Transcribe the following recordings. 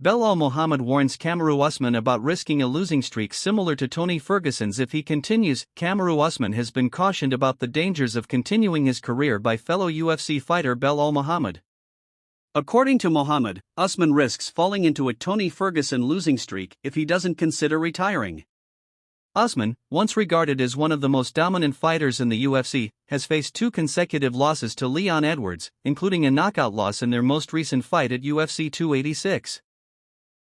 Belal Muhammad warns Kamaru Usman about risking a losing streak similar to Tony Ferguson's if he continues. Kamaru Usman has been cautioned about the dangers of continuing his career by fellow UFC fighter Belal Muhammad. According to Muhammad, Usman risks falling into a Tony Ferguson losing streak if he doesn't consider retiring. Usman, once regarded as one of the most dominant fighters in the UFC, has faced 2 consecutive losses to Leon Edwards, including a knockout loss in their most recent fight at UFC 286.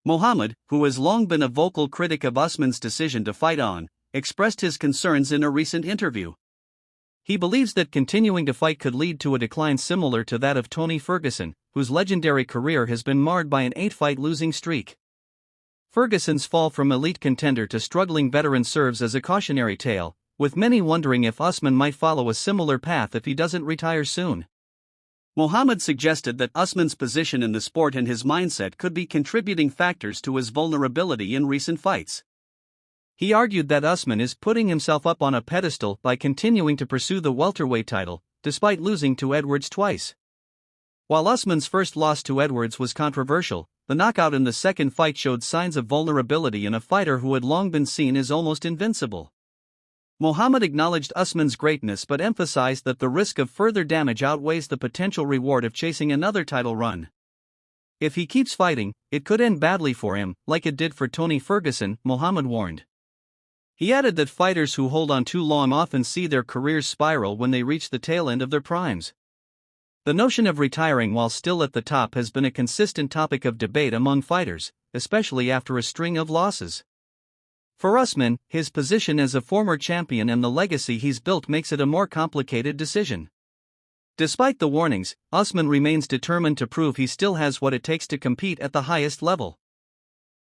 Muhammad, who has long been a vocal critic of Usman's decision to fight on, expressed his concerns in a recent interview. He believes that continuing to fight could lead to a decline similar to that of Tony Ferguson, whose legendary career has been marred by an 8-fight losing streak. Ferguson's fall from elite contender to struggling veteran serves as a cautionary tale, with many wondering if Usman might follow a similar path if he doesn't retire soon. Muhammad suggested that Usman's position in the sport and his mindset could be contributing factors to his vulnerability in recent fights. He argued that Usman is putting himself up on a pedestal by continuing to pursue the welterweight title, despite losing to Edwards twice. While Usman's first loss to Edwards was controversial, the knockout in the second fight showed signs of vulnerability in a fighter who had long been seen as almost invincible. Muhammad acknowledged Usman's greatness but emphasized that the risk of further damage outweighs the potential reward of chasing another title run. If he keeps fighting, it could end badly for him, like it did for Tony Ferguson, Muhammad warned. He added that fighters who hold on too long often see their careers spiral when they reach the tail end of their primes. The notion of retiring while still at the top has been a consistent topic of debate among fighters, especially after a string of losses. For Usman, his position as a former champion and the legacy he's built makes it a more complicated decision. Despite the warnings, Usman remains determined to prove he still has what it takes to compete at the highest level.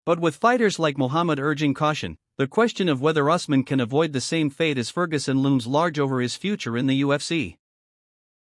But with fighters like Muhammad urging caution, the question of whether Usman can avoid the same fate as Ferguson looms large over his future in the UFC.